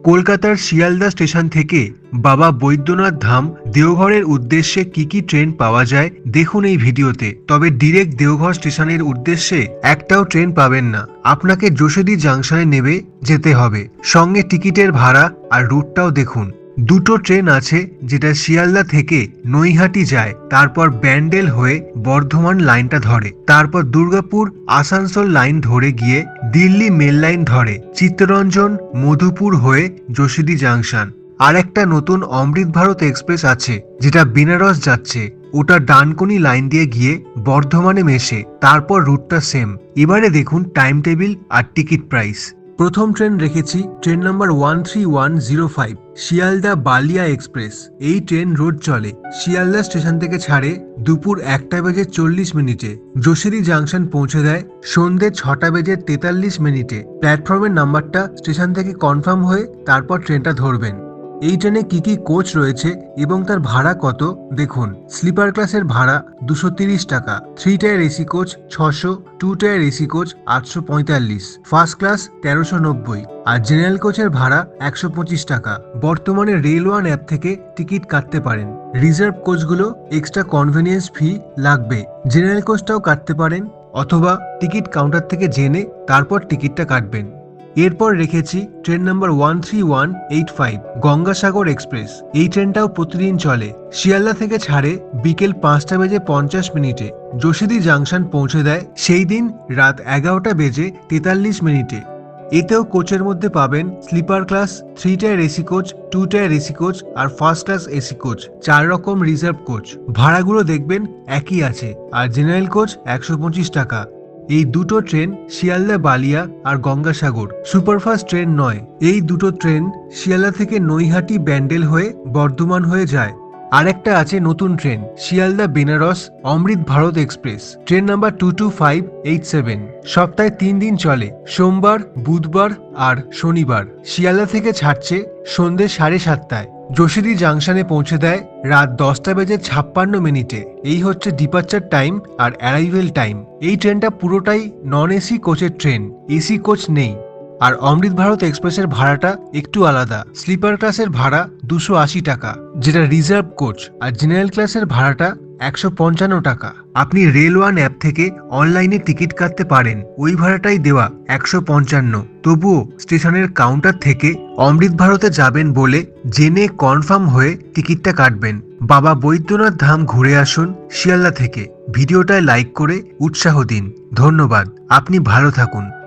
কলকাতার শিয়ালদা স্টেশন থেকে বাবা বৈদ্যনাথ ধাম দেওঘরের উদ্দেশ্যে কি কি ট্রেন পাওয়া যায় দেখুন এই ভিডিওতে। তবে ডিরেক্ট দেওঘর স্টেশনের উদ্দেশ্যে একটাও ট্রেন পাবেন না, আপনাকে যশোদী জাংশনে নেমে যেতে হবে। সঙ্গে টিকিটের ভাড়া আর রুটটাও দেখুন। দুটো ট্রেন আছে যেটা শিয়ালদা থেকে নৈহাটি যায়, তারপর ব্যান্ডেল হয়ে বর্ধমান লাইনটা ধরে, তারপর দুর্গাপুর আসানসোল লাইন ধরে গিয়ে দিল্লি মেল লাইন ধরে চিত্তরঞ্জন মধুপুর হয়ে যশোদী জাংশন। আর একটা নতুন অমৃত ভারত এক্সপ্রেস আছে যেটা বেনারস যাচ্ছে, ওটা ডানকুনি লাইন দিয়ে গিয়ে বর্ধমানে মেশে, তারপর রুটটা সেম। এবারে দেখুন টাইম টেবিল আর টিকিট প্রাইস। প্রথম ট্রেন রেখেছি train number 13105 Sealdah Ballia express. এই ট্রেন রোজ চলে, শিয়ালদা স্টেশন থেকে ছাড়ে দুপুর 1:40 যশোদী জাংশন পৌঁছে দেয় সন্ধ্যে 6:43 প্ল্যাটফর্মের নাম্বারটা স্টেশন থেকে কনফার্ম হয়ে তারপর ট্রেনটা ধরবেন। এই ট্রেনে কি কি কোচ রয়েছে এবং তার ভাড়া কত দেখুন। স্লিপার ক্লাসের ভাড়া 230 টাকা, 3 tier AC coach 600, 2 tier AC coach 845, first class 1390 আর জেনারেল কোচের ভাড়া 125 টাকা। বর্তমানে রেল ওয়ান অ্যাপ থেকে টিকিট কাটতে পারেন। রিজার্ভ কোচগুলো এক্সট্রা কনভেনিয়েন্স ফি লাগবে। জেনারেল কোচটাও কাটতে পারেন অথবা টিকিট কাউন্টার থেকে জেনে তারপর টিকিটটা কাটবেন। এরপর রেখেছি ট্রেন নাম্বার 13185 গঙ্গাসাগর এক্সপ্রেস। এই ট্রেনটাও প্রতিদিন চলে, শিয়ালদা থেকে ছাড়ে বিকেল 5:50 যশোদী জাংশন পৌঁছে দেয় সেই দিন রাত 11:43। এতেও কোচের মধ্যে পাবেন sleeper class, 3 tier AC coach, 2 tier AC coach আর ফার্স্ট ক্লাস এসি কোচ, 4 রকম রিজার্ভ কোচ। ভাড়াগুলো দেখবেন একই আছে, আর জেনারেল কোচ 125 টাকা। এই দুটো ট্রেন শিয়ালদা বালিয়া আর গঙ্গাসাগর, সুপারফাস্ট ট্রেন নয়। এই দুটো ট্রেন শিয়ালদা থেকে নৈহাটি ব্যান্ডেল হয়ে বর্ধমান হয়ে যায়। আরেকটা আছে নতুন ট্রেন শিয়ালদা বেনারস অমৃত ভারত এক্সপ্রেস, ট্রেন নাম্বার 22587। সপ্তাহে 3 দিন চলে, সোমবার, বুধবার আর শনিবার। শিয়ালদা থেকে ছাড়ছে সন্ধ্যে 7:30, যশোদী জাংশনে পৌঁছে দেয় রাত 10:56। এই হচ্ছে ডিপার্চার টাইম আর অ্যারাইভেল টাইম। এই ট্রেনটা পুরোটাই নন এসি কোচের ট্রেন, এসি কোচ নেই। আর অমৃত ভারত এক্সপ্রেসের ভাড়াটা একটু আলাদা। স্লিপার ক্লাসের ভাড়া 280 টাকা যেটা রিজার্ভ কোচ, আর জেনারেল ক্লাসের ভাড়াটা 155 টাকা। আপনি রেল ওয়ান অ্যাপ থেকে অনলাইনে টিকিট কাটতে পারেন, ওই ভাড়াটাই দেওয়া 155। তবুও স্টেশনের কাউন্টার থেকে অমৃত ভারতে যাবেন বলে জেনে কনফার্ম হয়ে টিকিটটা কাটবেন। বাবা বৈদ্যনাথ ধাম ঘুরে আসুন শিয়ালদা থেকে। ভিডিওটায় লাইক করে উৎসাহ দিন। ধন্যবাদ, আপনি ভালো থাকুন।